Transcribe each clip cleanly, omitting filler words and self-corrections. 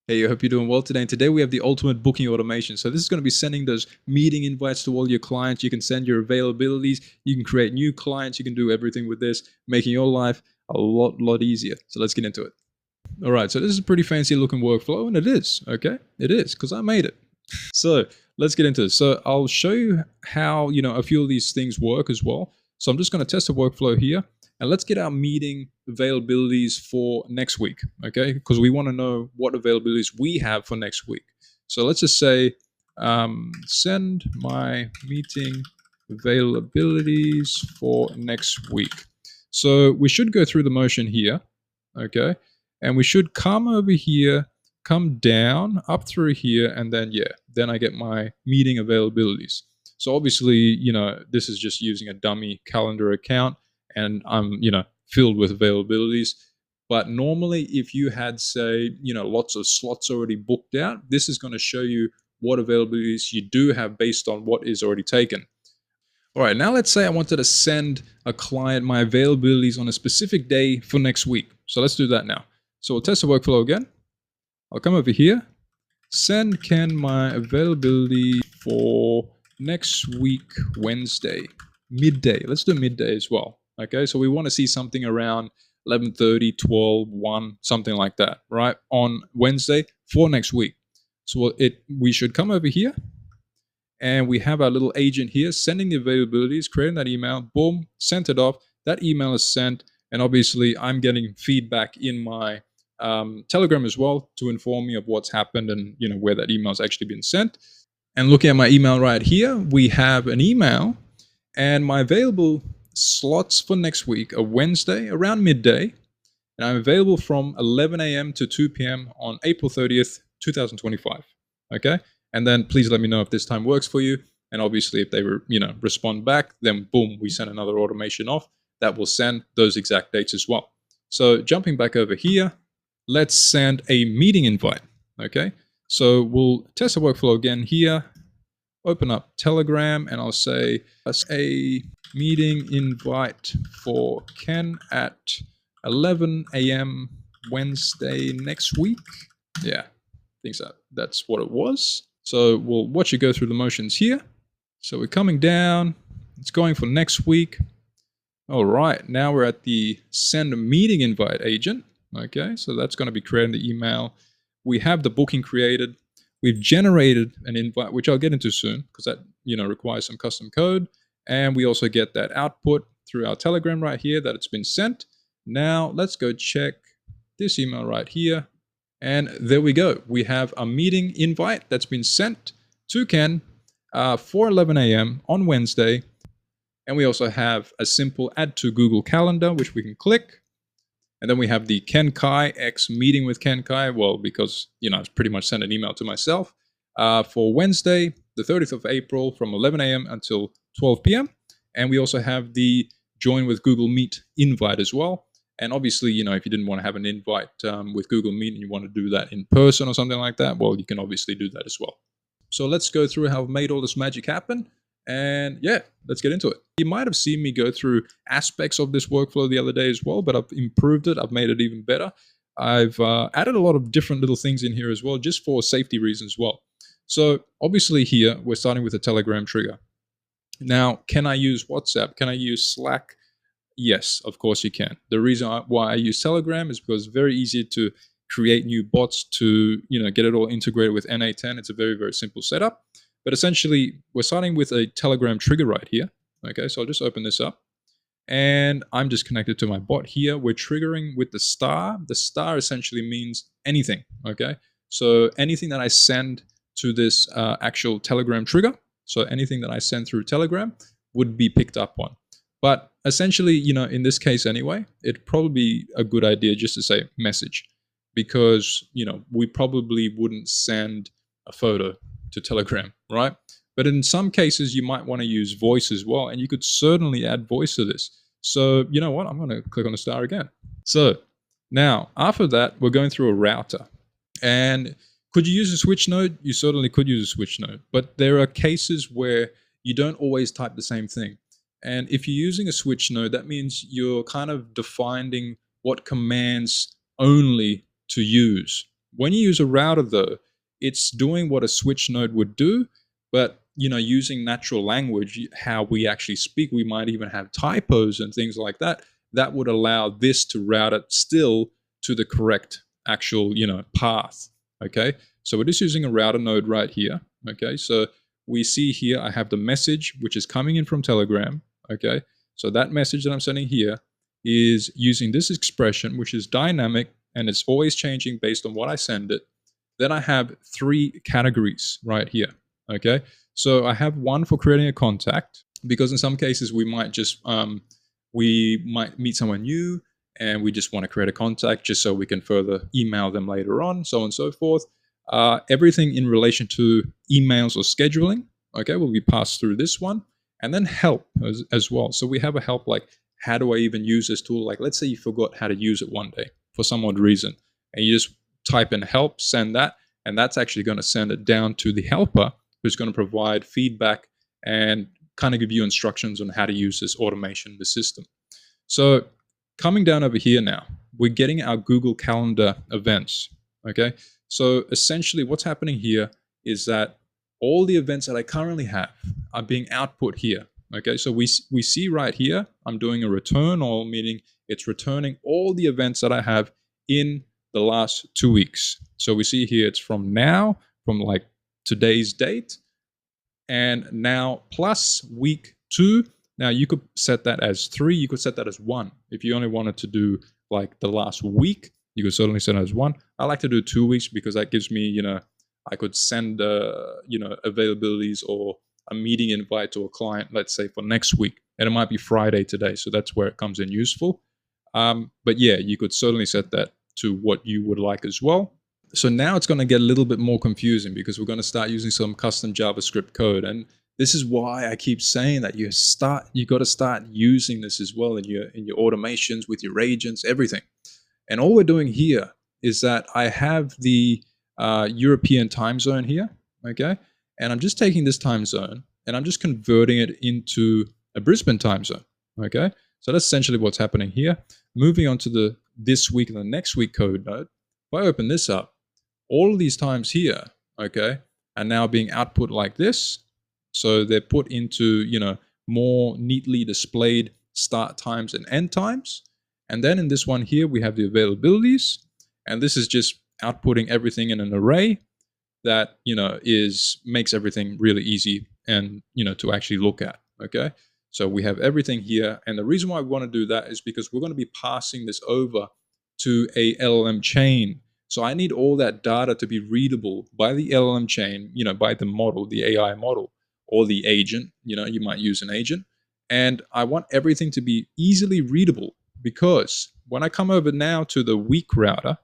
Hey, I hope you're doing well today. And today we have the ultimate booking automation. So this is going to be sending those meeting invites to all your clients. You can send your availabilities. You can create new clients. You can do everything with this, making your life a lot easier. So let's get into it. All right. So this is a pretty fancy looking workflow, and it is. Okay, it is because I made it. So let's get into it. So I'll show you how a few of these things work as well. So I'm just going to test the workflow here, and let's get our meeting availabilities for next week, okay? Because we want to know what availabilities we have for next week. So let's just say send my meeting availabilities for next week. So we should go through the motion here, okay? And we should come over here, come down, up through here, and then I get my meeting availabilities. So obviously, this is just using a dummy calendar account, and I'm, filled with availabilities. But normally, if you had, say, lots of slots already booked out, this is going to show you what availabilities you do have based on what is already taken. All right, now let's say I wanted to send a client my availabilities on a specific day for next week. So let's do that now. So we'll test the workflow again. I'll come over here, send Ken my availability for next week, Wednesday, midday. Let's do midday as well. Okay, so we want to see something around 11:30, 12, 1, something like that, right? On Wednesday for next week. So we should come over here, and we have our little agent here sending the availabilities, creating that email, boom, sent it off. That email is sent, and obviously I'm getting feedback in my Telegram as well to inform me of what's happened and where that email has actually been sent. And looking at my email right here, we have an email, and my available slots for next week are Wednesday around midday, and I'm available from 11 a.m. to 2 p.m. on April 30th, 2025. Okay, and then please let me know if this time works for you. And obviously, if they respond back, then boom, we send another automation off that will send those exact dates as well. So jumping back over here, let's send a meeting invite, okay? So we'll test the workflow again here, open up Telegram, and I'll say, a meeting invite for Ken at 11 a.m. Wednesday next week. Yeah, I think so. That's what it was. So we'll watch you go through the motions here. So we're coming down. It's going for next week. All right, now we're at the send a meeting invite agent. Okay, so that's going to be creating the email. We have the booking created. We've generated an invite, which I'll get into soon because that requires some custom code. And we also get that output through our Telegram right here that it's been sent. Now let's go check this email right here. And there we go. We have a meeting invite that's been sent to Ken for 11 a.m. on Wednesday. And we also have a simple add to Google Calendar, which we can click. And then we have the Ken Kai X meeting with Ken Kai. Well, because, I've pretty much sent an email to myself for Wednesday, the 30th of April from 11 a.m. until 12 p.m. And we also have the join with Google Meet invite as well. And obviously, if you didn't want to have an invite with Google Meet and you want to do that in person or something like that, well, you can obviously do that as well. So let's go through how I've made all this magic happen. And yeah, let's get into it. You might have seen me go through aspects of this workflow the other day as well, but I've improved it. I've made it even better. I've added a lot of different little things in here as well, just for safety reasons as well. So obviously here, we're starting with a Telegram trigger. Now, can I use WhatsApp? Can I use Slack? Yes, of course you can. The reason why I use Telegram is because it's very easy to create new bots to get it all integrated with n8n. It's a very simple setup. But essentially, we're starting with a Telegram trigger right here. Okay, so I'll just open this up. And I'm just connected to my bot here. We're triggering with the star. The star essentially means anything, okay? So anything that I send to this actual Telegram trigger, so anything that I send through Telegram would be picked up on. But essentially, in this case anyway, it'd probably be a good idea just to say message. Because, we probably wouldn't send a photo to Telegram, right? But in some cases, you might want to use voice as well, and you could certainly add voice to this. So you know what? I'm going to click on the star again. So now, after that, we're going through a router. And could you use a switch node? You certainly could use a switch node. But there are cases where you don't always type the same thing. And if you're using a switch node, that means you're kind of defining what commands only to use When you use a router though, it's doing what a switch node would do, but using natural language, how we actually speak, we might even have typos and things like that. That would allow this to route it still to the correct actual, path. Okay, so we're just using a router node right here. Okay, so we see here I have the message which is coming in from Telegram. Okay, so that message that I'm sending here is using this expression, which is dynamic and it's always changing based on what I send it. Then I have 3 categories right here. Okay, so I have one for creating a contact, because in some cases we might just we might meet someone new and we just want to create a contact just so we can further email them later on, so on and so forth. Everything in relation to emails or scheduling, okay, will be passed through this one. And then help as well. So we have a help like, how do I even use this tool? Like, let's say you forgot how to use it one day for some odd reason, and you just type in help, send that, and that's actually going to send it down to the helper, who's going to provide feedback and kind of give you instructions on how to use this automation in the system. So coming down over here now, we're getting our Google Calendar events. Okay, so essentially what's happening here is that all the events that I currently have are being output here. Okay, so we see right here, I'm doing a return all, meaning it's returning all the events that I have in the last 2 weeks. So we see here it's from now, from like today's date, and now plus week 2. Now you could set that as 3, you could set that as 1. If you only wanted to do like the last week, you could certainly set it as 1. I like to do 2 weeks because that gives me, I could send, availabilities or a meeting invite to a client, let's say for next week, and it might be Friday today. So that's where it comes in useful. But yeah, you could certainly set that to what you would like as well. So now it's going to get a little bit more confusing because we're going to start using some custom JavaScript code. And this is why I keep saying that you got to start using this as well in your automations, with your agents, everything. And all we're doing here is that I have the European time zone here, okay? And I'm just taking this time zone and I'm just converting it into a Brisbane time zone, okay? So that's essentially what's happening here. Moving on to the this week and the next week code node. If I open this up, all of these times here, okay, are now being output like this. So they're put into, more neatly displayed start times and end times. And then in this one here, we have the availabilities. And this is just outputting everything in an array that, makes everything really easy and, to actually look at, okay? So we have everything here. And the reason why we want to do that is because we're going to be passing this over to a LLM chain. So I need all that data to be readable by the LLM chain, by the model, the AI model, or the agent. You might use an agent. And I want everything to be easily readable, because when I come over now to the week router,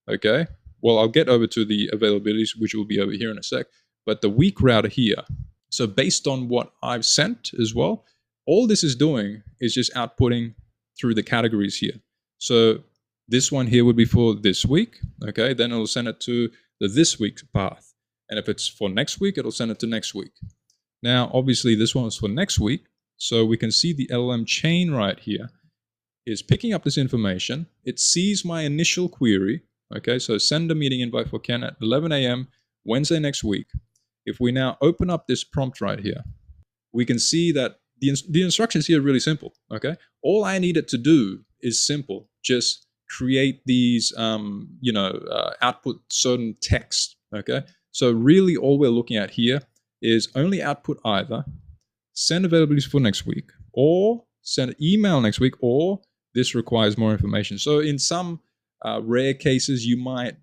okay, well, I'll get over to the availabilities, which will be over here in a sec, but the week router here. So based on what I've sent as well, all this is doing is just outputting through the categories here. So this one here would be for this week, okay? Then it'll send it to the this week's path. And if it's for next week, it'll send it to next week. Now, obviously, this one is for next week. So we can see the LLM chain right here is picking up this information. It sees my initial query, okay? So send a meeting invite for Ken at 11 a.m. Wednesday next week. If we now open up this prompt right here, we can see that the instructions here are really simple, okay? All I needed to do is simple. Just create these, output certain text, okay? So really all we're looking at here is only output either send availabilities for next week, or send an email next week, or this requires more information. So in some rare cases, you might,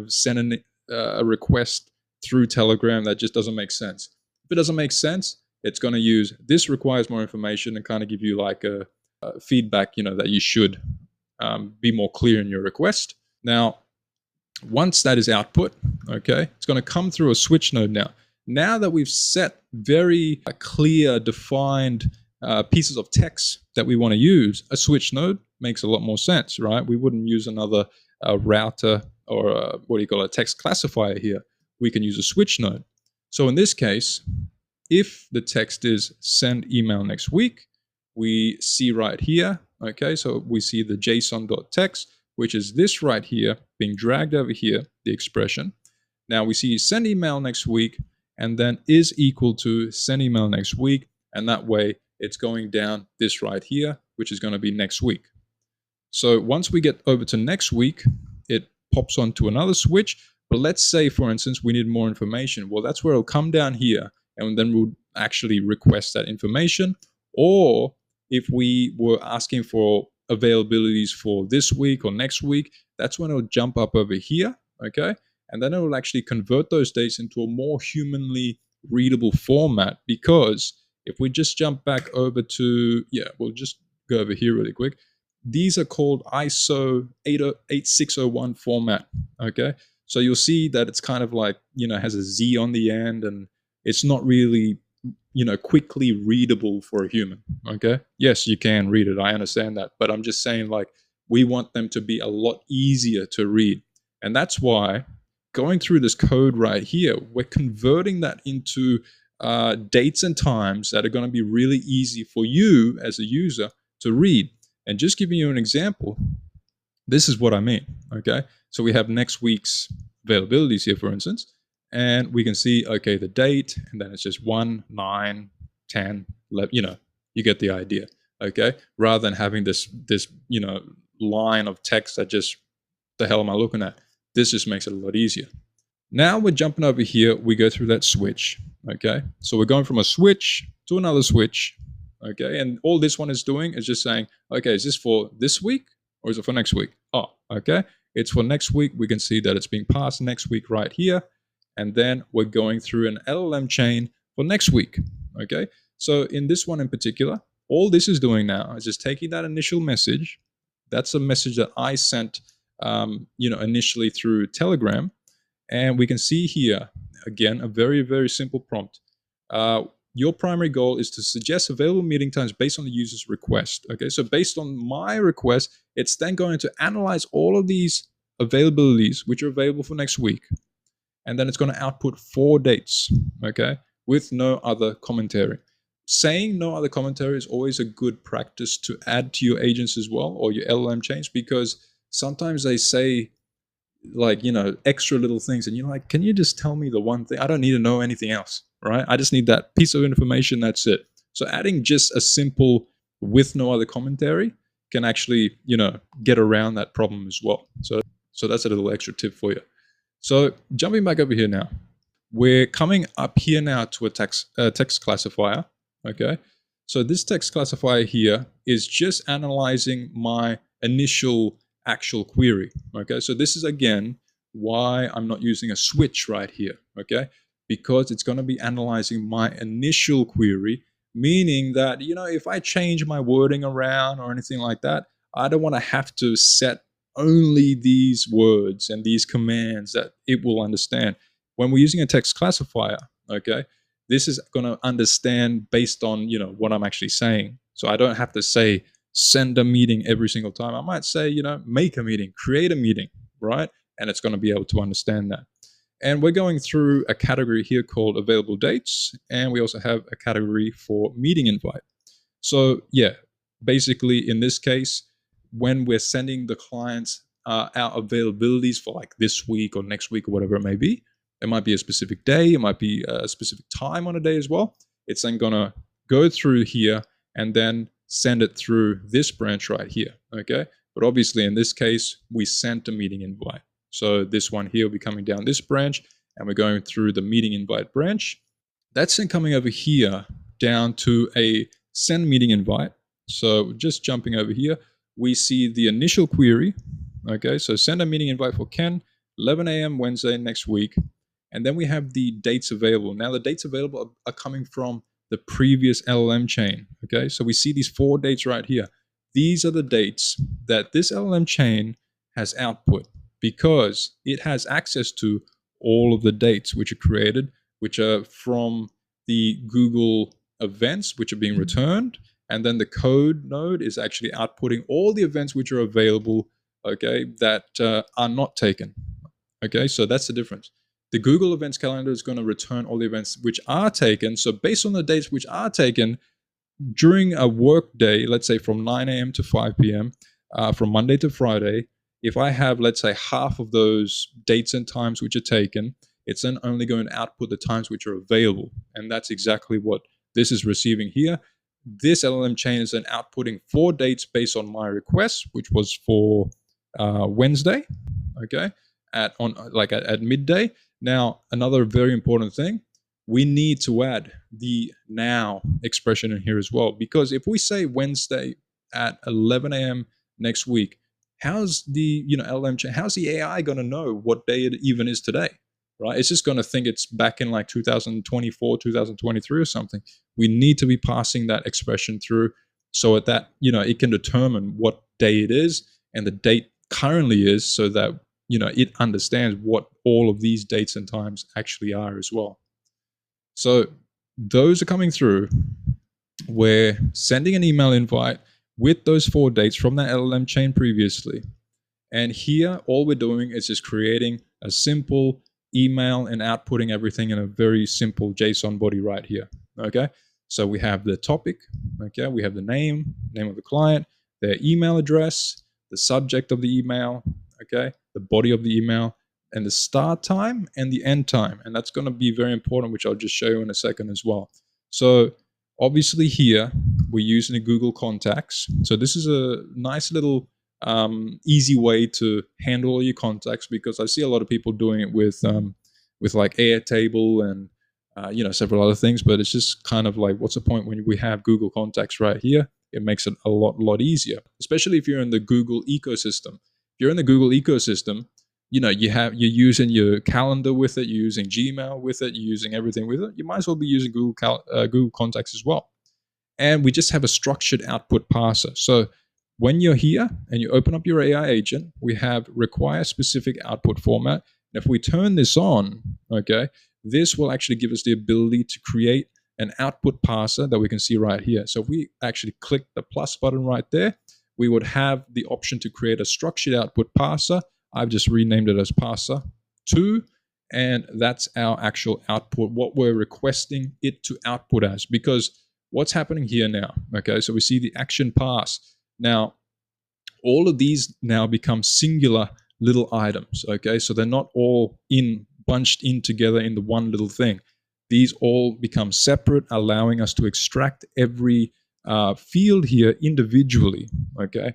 send a request through Telegram that just doesn't make sense. If it doesn't make sense, it's going to use this requires more information and kind of give you like a feedback, that you should be more clear in your request. Now, once that is output, okay, it's going to come through a switch node now. Now that we've set very clear, defined pieces of text that we want to use, a switch node makes a lot more sense, right? We wouldn't use another router or a text classifier here. We can use a switch node. So in this case, if the text is send email next week, we see right here, okay, so we see the JSON.text, which is this right here being dragged over here the expression. Now we see send email next week, and then is equal to send email next week. And that way it's going down this right here, which is going to be next week. So once we get over to next week, it pops onto another switch. But let's say, for instance, we need more information. Well, that's where it'll come down here, and then we'll actually request that information. Or if we were asking for availabilities for this week or next week, that's when it'll jump up over here, okay? And then it will actually convert those dates into a more humanly readable format, because if we just jump back over to, we'll just go over here really quick. These are called ISO 8601 format, okay? So you'll see that it's kind of like, has a Z on the end, and it's not really, quickly readable for a human, okay? Yes, you can read it, I understand that, but I'm just saying, like, we want them to be a lot easier to read. And that's why going through this code right here, we're converting that into dates and times that are going to be really easy for you as a user to read. And just giving you an example, this is what I mean, okay? So we have next week's availabilities here, for instance, and we can see, okay, the date, and then it's just 1, 9, 10, 11, you get the idea, okay? Rather than having this line of text that just, the hell am I looking at? This just makes it a lot easier. Now we're jumping over here, we go through that switch, okay? So we're going from a switch to another switch, okay? And all this one is doing is just saying, okay, is this for this week or is it for next week? Oh, okay, it's for next week. We can see that it's being passed next week right here. And then we're going through an LLM chain for next week, okay? So in this one in particular, all this is doing now is just taking that initial message. That's a message that I sent initially through Telegram. And we can see here, again, a very, very simple prompt. Your primary goal is to suggest available meeting times based on the user's request. Okay, so based on my request, it's then going to analyze all of these availabilities, which are available for next week. And then it's going to output 4 dates, okay, with no other commentary. Saying no other commentary is always a good practice to add to your agents as well, or your LLM chains, because sometimes they say, like, extra little things, and you're like, can you just tell me the one thing? I don't need to know anything else, right? I just need that piece of information, that's it. So adding just a simple with no other commentary can actually, get around that problem as well. So that's a little extra tip for you. So jumping back over here now, we're coming up here now to a text classifier, okay? So this text classifier here is just analyzing my initial actual query, okay? So this is, again, why I'm not using a switch right here, okay? Because it's going to be analyzing my initial query, meaning that, if I change my wording around or anything like that, I don't want to have to set only these words and these commands that it will understand. When we're using a text classifier, okay, this is going to understand based on, what I'm actually saying. So I don't have to say, send a meeting every single time. I might say, make a meeting, create a meeting, right? And it's going to be able to understand that. And we're going through a category here called available dates. And we also have a category for meeting invite. So yeah, basically in this case, when we're sending the clients our availabilities for like this week or next week or whatever it may be, it might be a specific day, it might be a specific time on a day as well. It's then going to go through here and then send it through this branch right here, okay? But obviously in this case, we sent a meeting invite. So this one here will be coming down this branch, and we're going through the meeting invite branch. That's then coming over here down to a send meeting invite. So just jumping over here, we see the initial query, okay? So send a meeting invite for Ken, 11 a.m. Wednesday next week. And then we have the dates available. Now the dates available are coming from the previous LLM chain, okay? So we see these 4 dates right here. These are the dates that this LLM chain has output, because it has access to all of the dates which are created, which are from the Google events which are being returned. And then the code node is actually outputting all the events which are available, okay, that are not taken, okay? So that's the difference. The Google Events calendar is going to return all the events which are taken. So based on the dates which are taken during a work day, let's say from 9 a.m. to 5 p.m., from Monday to Friday, if I have, let's say, half of those dates and times which are taken, it's then only going to output the times which are available. And that's exactly what this is receiving here. This LLM chain is then outputting 4 dates based on my request, which was for Wednesday, okay, at midday. Now, another very important thing, we need to add the now expression in here as well, because if we say Wednesday at 11 a.m. next week, how's the LLM chain, how's the AI going to know what day it even is today? Right? It's just going to think it's back in like 2024, 2023 or something. We need to be passing that expression through so that it can determine what day it is and the date currently is, so that it understands what all of these dates and times actually are as well. So those are coming through. We're sending an email invite with those 4 dates from that LLM chain previously. And here, all we're doing is just creating a simple email and outputting everything in a very simple JSON body right here. Okay, so we have the topic. Okay, we have the name of the client, their email address, the subject of the email. Okay, the body of the email, and the start time and the end time. And that's going to be very important, which I'll just show you in a second as well. So obviously here we're using the Google Contacts. So this is a nice little easy way to handle all your contacts, because I see a lot of people doing it with like Airtable and several other things, but it's just kind of like, what's the point when we have Google Contacts right here? It makes it a lot easier, especially if you're in the Google ecosystem. If you're in the Google ecosystem, you're using your calendar with it, you're using Gmail with it, you're using everything with it. You might as well be using Google Contacts as well. And we just have a structured output parser. So when you're here and you open up your AI agent, we have require specific output format. And if we turn this on, okay, this will actually give us the ability to create an output parser that we can see right here. So if we actually click the plus button right there, we would have the option to create a structured output parser. I've just renamed it as parser 2, and that's our actual output, what we're requesting it to output as. Because what's happening here now, okay, so we see the action pass. Now, all of these now become singular little items, okay? So they're not all bunched in together in the one little thing. These all become separate, allowing us to extract every field here individually, okay?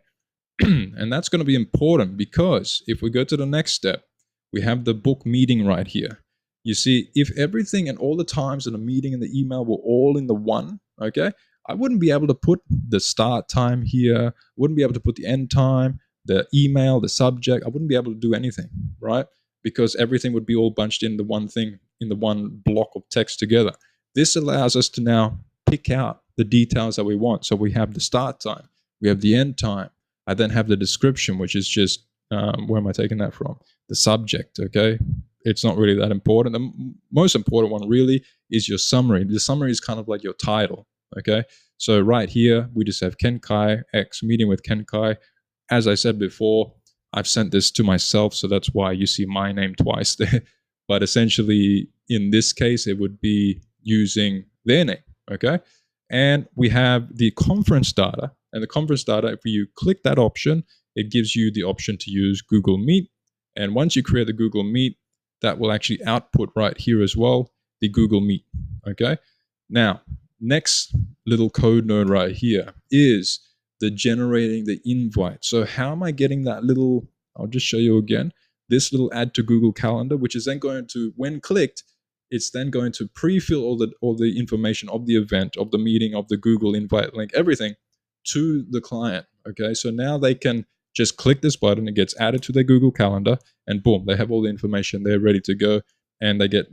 And that's going to be important, because if we go to the next step, we have the book meeting right here. You see, if everything and all the times in the meeting and the email were all in the one, okay, I wouldn't be able to put the start time here, wouldn't be able to put the end time, the email, the subject. I wouldn't be able to do anything, right? Because everything would be all bunched in the one thing, in the one block of text together. This allows us to now pick out the details that we want. So we have the start time, we have the end time. I then have the description, which is just, where am I taking that from? The subject, okay? It's not really that important. The most important one really is your summary. The summary is kind of like your title, okay? So right here, we just have Ken Kai X meeting with Ken Kai. As I said before, I've sent this to myself, so that's why you see my name twice there. But essentially, in this case, it would be using their name, okay? And we have the conference data. And the conference data, if you click that option, it gives you the option to use Google Meet. And once you create the Google Meet, that will actually output right here as well, the Google Meet, okay? Now, next little code node right here is the generating the invite. So how am I getting that little, I'll just show you again, this little add to Google Calendar, which is then going to, when clicked, it's then going to pre-fill all the information of the event, of the meeting, of the Google invite link, everything to the client, okay? So now they can just click this button, it gets added to their Google Calendar, and boom, they have all the information, they're ready to go, and they get,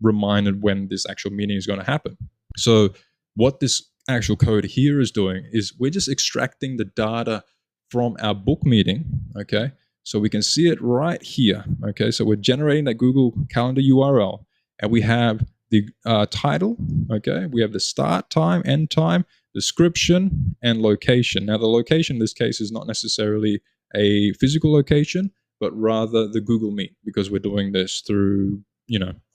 reminded when this actual meeting is going to happen. So what this actual code here is doing is we're just extracting the data from our book meeting, okay? So we can see it right here, okay? So we're generating that Google Calendar URL, and we have the title, okay? We have the start time, end time, description, and location. Now, the location in this case is not necessarily a physical location, but rather the Google Meet, because we're doing this through,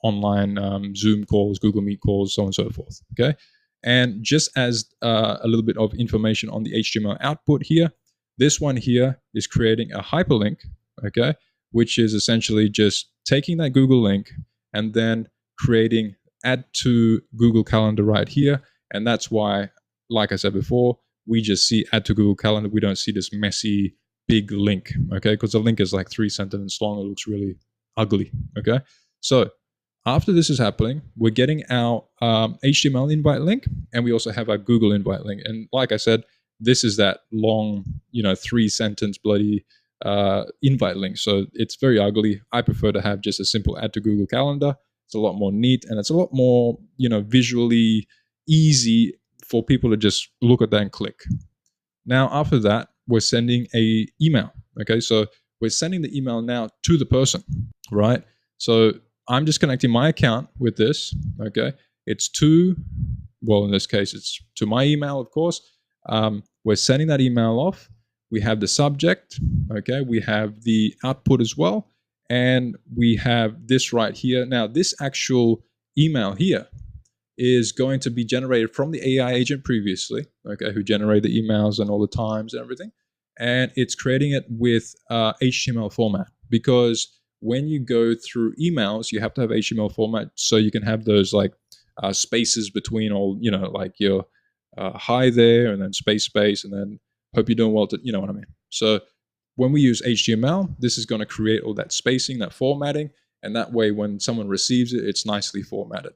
online Zoom calls, Google Meet calls, so on and so forth, okay? And just as a little bit of information on the HTML output here, this one here is creating a hyperlink, okay, which is essentially just taking that Google link and then creating add to Google Calendar right here. And that's why, like I said before, we just see add to Google Calendar. We don't see this messy big link, okay, because the link is like 3 sentences long. It looks really ugly, okay. So after this is happening, we're getting our HTML invite link, and we also have our Google invite link. And like I said, this is that long, 3-sentence bloody invite link. So it's very ugly. I prefer to have just a simple add to Google Calendar. It's a lot more neat, and it's a lot more, visually easy for people to just look at that and click. Now, after that, we're sending a email. Okay, so we're sending the email now to the person, right? So I'm just connecting my account with this. Okay, it's to, well, in this case, it's to my email, of course. We're sending that email off. We have the subject. Okay, we have the output as well, and we have this right here. Now, this actual email here is going to be generated from the AI agent previously, okay, who generated the emails and all the times and everything. And it's creating it with HTML format, because when you go through emails, you have to have HTML format so you can have those like spaces between all, like your hi there and then space, and then hope you're doing well, you know what I mean? So when we use HTML, this is going to create all that spacing, that formatting, and that way when someone receives it, it's nicely formatted.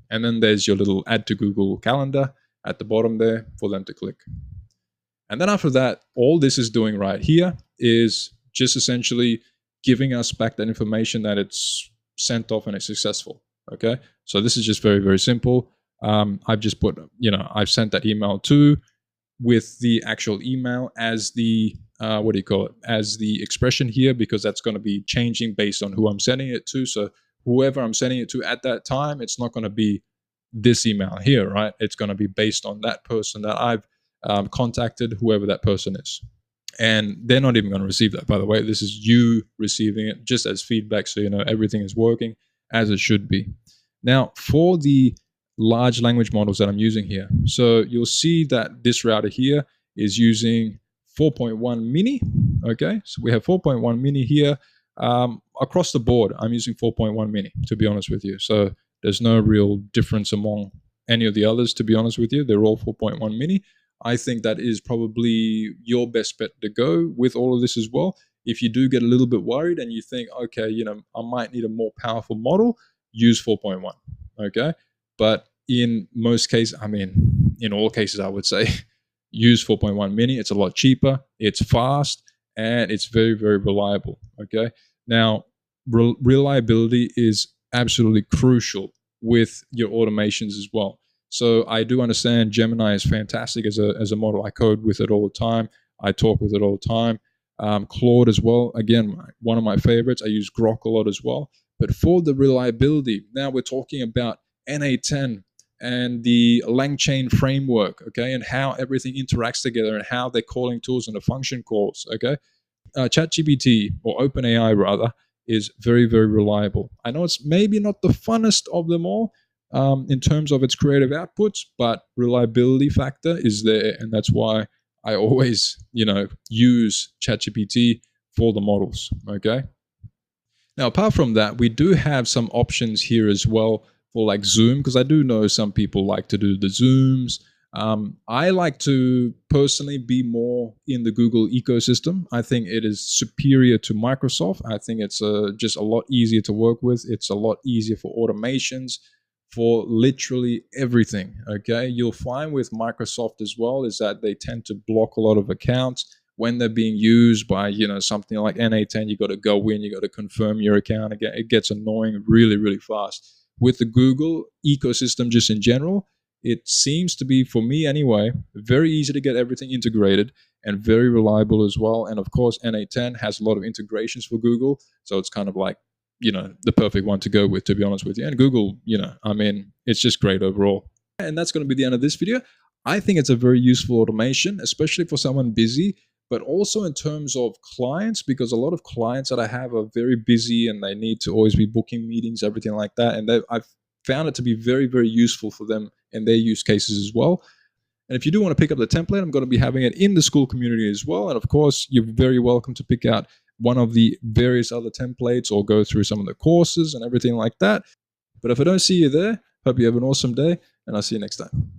And then there's your little add to Google Calendar at the bottom there for them to click. And then after that, all this is doing right here is just essentially giving us back that information that it's sent off and it's successful. Okay, so this is just very, very simple. I've just put, I've sent that email to with the actual email as the as the expression here, because that's going to be changing based on who I'm sending it to. So whoever I'm sending it to at that time, it's not going to be this email here, right? It's going to be based on that person that I've contacted, whoever that person is. And they're not even going to receive that, by the way. This is you receiving it just as feedback, so everything is working as it should be. Now, for the large language models that I'm using here, so you'll see that this router here is using 4.1 mini. Okay, so we have 4.1 mini here. Across the board, I'm using 4.1 mini, to be honest with you. So there's no real difference among any of the others, to be honest with you. They're all 4.1 mini. I think that is probably your best bet to go with all of this as well. If you do get a little bit worried and you think, okay, I might need a more powerful model, use 4.1. Okay, but in most cases, in all cases, I would say, use 4.1 mini. It's a lot cheaper, it's fast, and it's very, very reliable. Okay, now reliability is absolutely crucial with your automations as well. So I do understand Gemini is fantastic as a model. I code with it all the time. I talk with it all the time. Claude as well. Again, one of my favorites. I use Grok a lot as well. But for the reliability, now we're talking about n8n and the LangChain framework, okay, and how everything interacts together and how they're calling tools and the function calls, okay. ChatGPT, or OpenAI rather, is very, very reliable. I know it's maybe not the funnest of them all in terms of its creative outputs, but reliability factor is there, and that's why I always, use ChatGPT for the models, okay? Now, apart from that, we do have some options here as well for like Zoom, because I do know some people like to do the Zooms. I like to personally be more in the Google ecosystem. I think it is superior to Microsoft. I think it's just a lot easier to work with. It's a lot easier for automations, for literally everything, okay? You'll find with Microsoft as well is that they tend to block a lot of accounts when they're being used by, something like n8n. You got to go in, you got to confirm your account again. It gets annoying really, really fast. With the Google ecosystem just in general, it seems to be, for me anyway, very easy to get everything integrated and very reliable as well. And of course, n8n has a lot of integrations for Google. So it's kind of like, the perfect one to go with, to be honest with you. And Google, it's just great overall. And that's going to be the end of this video. I think it's a very useful automation, especially for someone busy, but also in terms of clients, because a lot of clients that I have are very busy and they need to always be booking meetings, everything like that. And I've found it to be very, very useful for them in their use cases as well. And if you do want to pick up the template, I'm going to be having it in the school community as well. And of course, you're very welcome to pick out one of the various other templates or go through some of the courses and everything like that. But if I don't see you there, hope you have an awesome day, and I'll see you next time.